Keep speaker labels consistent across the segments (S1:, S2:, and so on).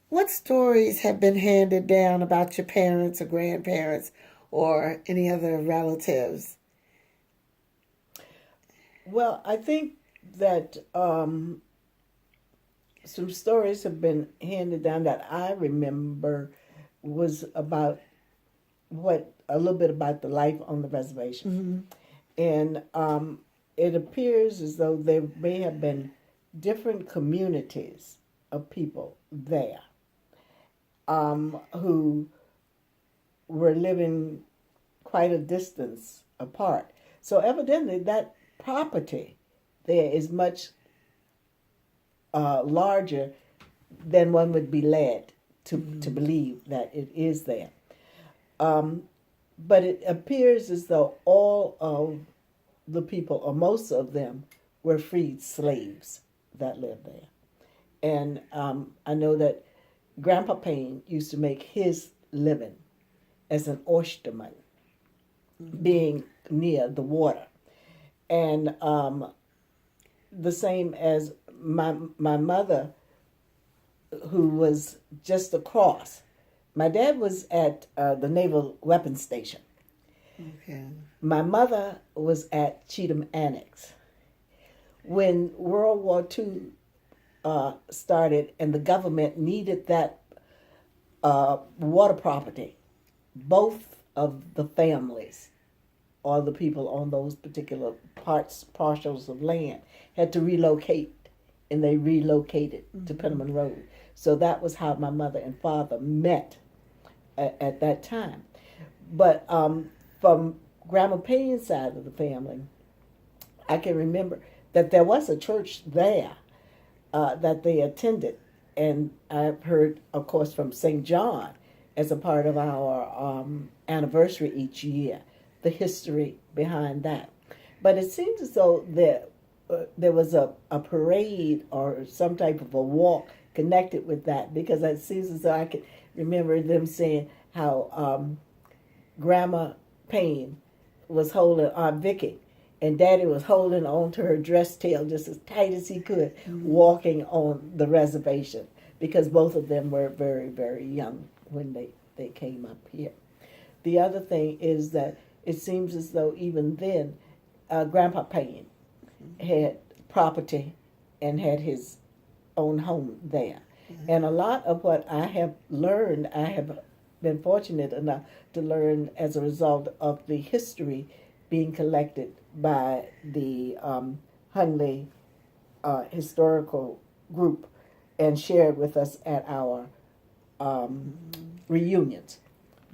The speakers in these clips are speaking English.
S1: What stories have been handed down about your parents or grandparents or any other relatives?
S2: Well, I think that some stories have been handed down that I remember was about what a little bit about the life on the reservation.
S1: Mm-hmm.
S2: And it appears as though there may have been different communities of people there who were living quite a distance apart. So evidently, that property there is much larger than one would be led to believe that it is there. Um, but it appears as though all of the people, or most of them, were freed slaves that lived there. And I know that Grandpa Payne used to make his living as an oysterman, being near the water. And the same as my mother, who was just across. My dad was at the Naval Weapons Station.
S1: Okay.
S2: My mother was at Cheatham Annex. When World War II started and the government needed that water property, both of the families or the people on those particular partials of land had to relocate, and they relocated to Penniman Road. So that was how my mother and father met at that time. But from Grandma Payne's side of the family, I can remember that there was a church there that they attended. And I've heard, of course, from St. John as a part of our anniversary each year, the history behind that. But it seems as though there was a parade or some type of a walk connected with that, because it seems as though I can remember them saying how Grandma Payne was holding Aunt Vicky, and Daddy was holding on to her dress tail just as tight as he could, walking on the reservation, because both of them were very, very young when they came up here. The other thing is that it seems as though even then, Grandpa Payne had property and had his own home there. And a lot of what I have learned, I have been fortunate enough to learn as a result of the history being collected by the Hundley historical group and shared with us at our reunions.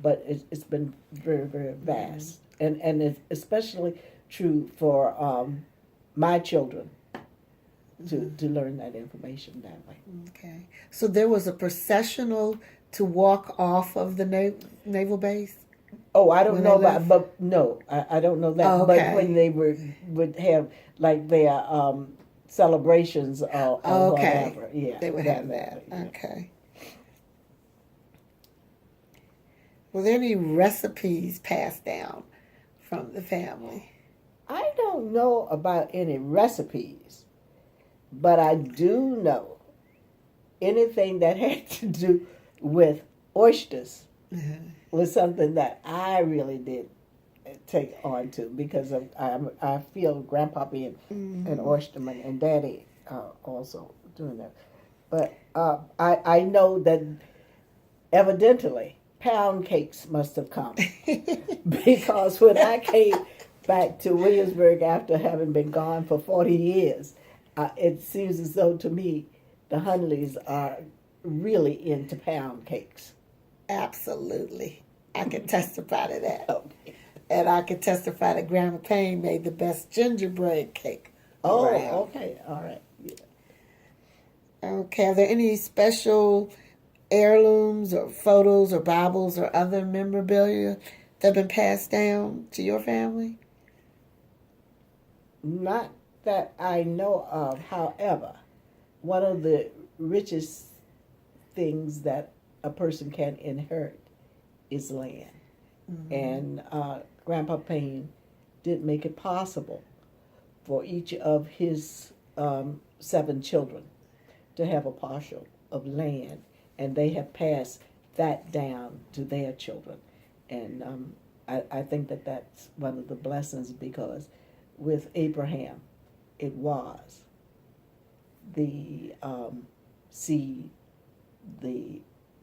S2: But it's been very, very vast. And it's especially true for my children to learn that information that way.
S1: Okay. So there was a processional to walk off of the naval base?
S2: Oh, I don't
S1: When
S2: know
S1: they
S2: about,
S1: left?
S2: but no, I don't know that.
S1: Oh,
S2: But
S1: okay.
S2: when they would have like their celebrations or
S1: Okay.
S2: whatever, yeah,
S1: They would have that.
S2: yeah.
S1: Okay. Were there any recipes passed down from the family?
S2: I don't know about any recipes, but I do know anything that had to do with oysters was something that I really did take on to, because I feel Grandpa being an oysterman and Daddy also doing that. But I know that evidently pound cakes must have come, because when I came back to Williamsburg after having been gone for 40 years, it seems as though to me the Hundleys are really into pound cakes.
S1: Absolutely. I can testify to that.
S2: Okay.
S1: And I can testify that Grandma Payne made the best gingerbread cake
S2: Oh,
S1: around.
S2: okay, all right. Yeah.
S1: Okay. Are there any special heirlooms or photos or Bibles or other memorabilia that have been passed down to your family?
S2: Not that I know of. However, one of the richest things that a person can inherit is land. And Grandpa Payne did make it possible for each of his 7 children to have a parcel of land and they have passed that down to their children. And I think that that's one of the blessings, because with Abraham, it was the seed, the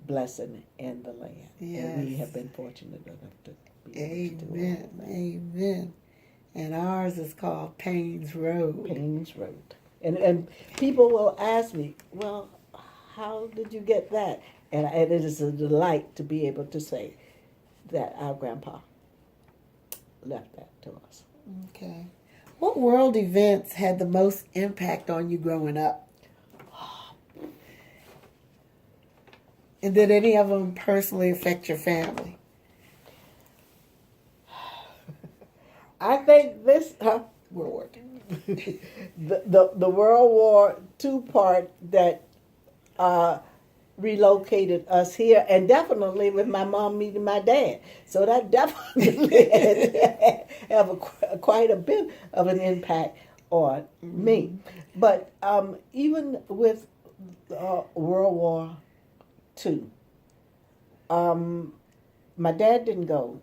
S2: blessing, and the land.
S1: Yes.
S2: And we have been fortunate enough to be able to do all
S1: Amen.
S2: that.
S1: Amen. And ours is called Payne's Road.
S2: Payne's Road. And people will ask me, well, how did you get that? And it is a delight to be able to say that our grandpa left that to us.
S1: Okay. What world events had the most impact on you growing up? And did any of them personally affect your family?
S2: I think this
S1: World War II.
S2: the World War II part that relocated us here, and definitely with my mom meeting my dad. So that definitely have quite a bit of an impact on me. But even with World War II, my dad didn't go,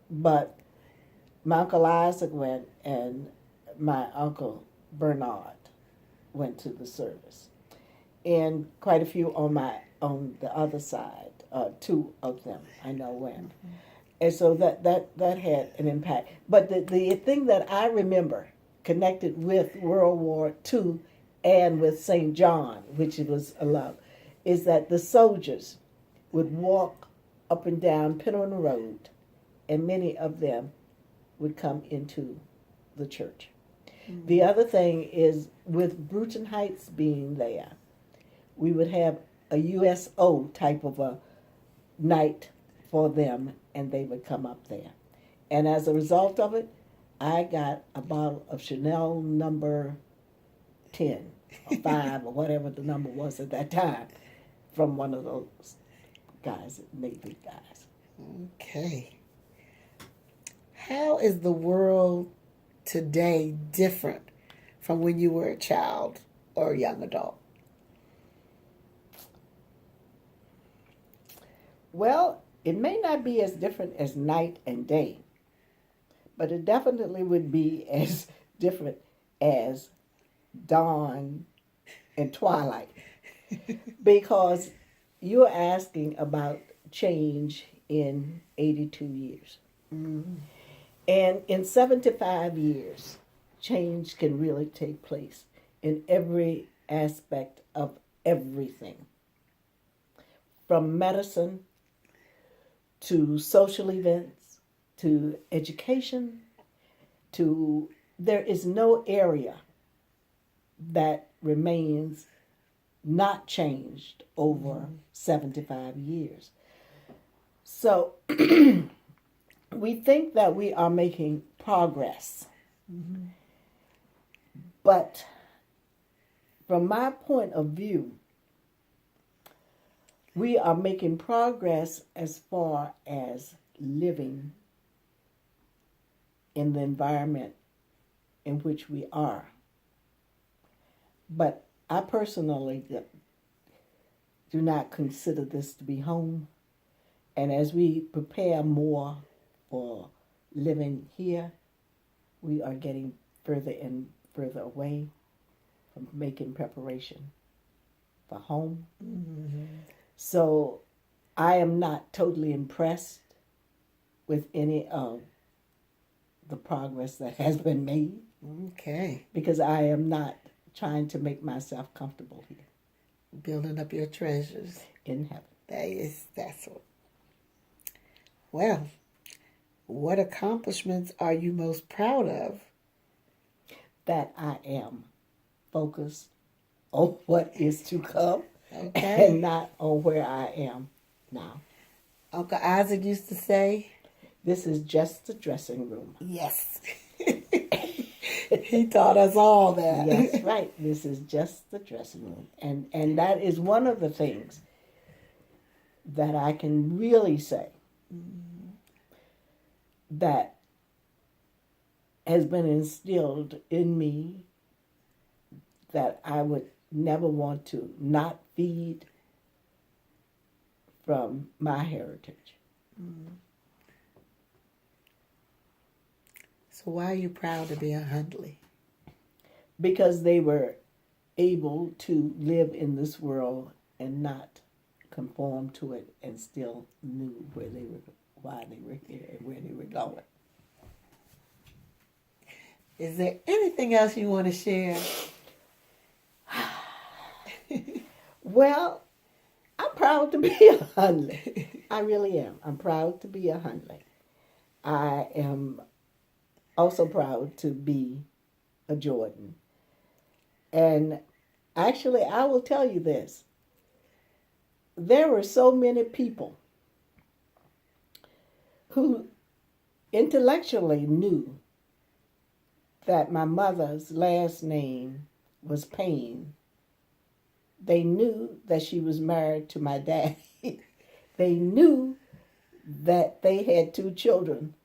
S2: but my Uncle Isaac went, and my Uncle Bernard went to the service. And quite a few on the other side, two of them I know went. And so that had an impact. But the thing that I remember connected with World War II and with St. John, which it was allowed, is that the soldiers would walk up and down Penn Road, and many of them would come into the church. Mm-hmm. The other thing is, with Bruton Heights being there, we would have a USO type of a night for them, and they would come up there. And as a result of it, I got a bottle of Chanel number 10 or 5 or whatever the number was at that time from one of those guys, Navy guys.
S1: Okay. How is the world today different from when you were a child or a young adult?
S2: Well, it may not be as different as night and day, but it definitely would be as different as dawn and twilight. Because you're asking about change in 82 years. Mm-hmm. And in 75 years, change can really take place in every aspect of everything. From medicine to social events, to education, to there is no area that remains not changed over 75 years. So we think that we are making progress. Mm-hmm. But from my point of view, we are making progress as far as living in the environment in which we are. But I personally do not consider this to be home. And as we prepare more for living here, we are getting further and further away from making preparation for home. Mm-hmm. So I am not totally impressed with any of the progress that has been made.
S1: Okay.
S2: Because I am not trying to make myself comfortable here.
S1: Building up your treasures
S2: in heaven.
S1: That's what. Well, what accomplishments are you most proud of?
S2: That I am focused on what is to come, okay, and not on where I am now.
S1: Uncle Isaac used to say,
S2: "This is just the dressing room."
S1: Yes. He taught us all that.
S2: Yes, right. This is just the dressing room. And that is one of the things that I can really say that has been instilled in me, that I would never want to not feed from my heritage.
S1: So why are you proud to be a Hundley?
S2: Because they were able to live in this world and not conform to it, and still knew where they were, why they were here, and where they were going.
S1: Is there anything else you want to share?
S2: Well, I'm proud to be a Hundley. I really am. I'm proud to be a Hundley. I am also proud to be a Jordan. And actually, I will tell you this. There were so many people who intellectually knew that my mother's last name was Payne. They knew that she was married to my daddy. They knew that they had 2 children,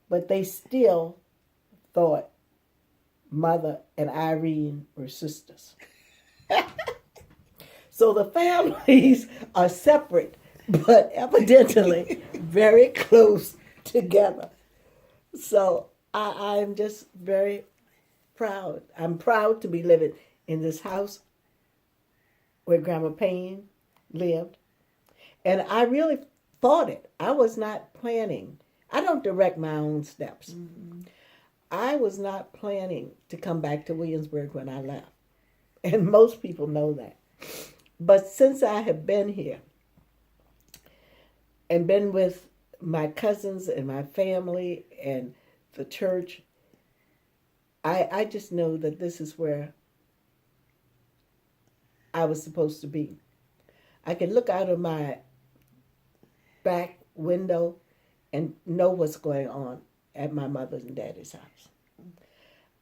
S2: but they still thought Mother and Irene were sisters. So the families are separate, but evidently very close together. So I'm just very proud. I'm proud to be living in this house where Grandma Payne lived. And I really thought it. I was not planning. I don't direct my own steps. Mm-hmm. I was not planning to come back to Williamsburg when I left. And most people know that. But since I have been here and been with my cousins and my family and the church, I just know that this is where I was supposed to be. I can look out of my back window and know what's going on at my mother's and daddy's house.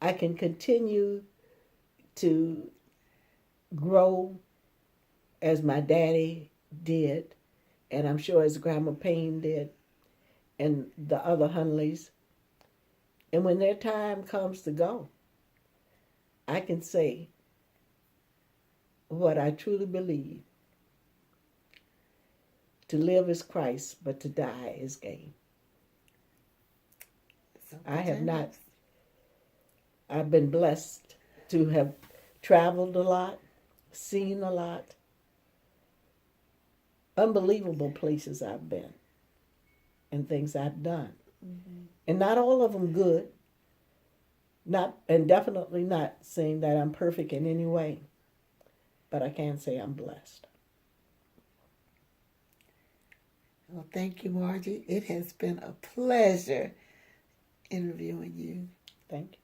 S2: I can continue to grow as my daddy did, and I'm sure as Grandma Payne did, and the other Hundleys. And when their time comes to go, I can say what I truly believe. To live is Christ, but to die is gain. I've been blessed to have traveled a lot, seen a lot, unbelievable places I've been, and things I've done. Mm-hmm. And not all of them good, and definitely not saying that I'm perfect in any way, but I can say I'm blessed.
S1: Well, thank you, Margie. It has been a pleasure interviewing you.
S2: Thank you.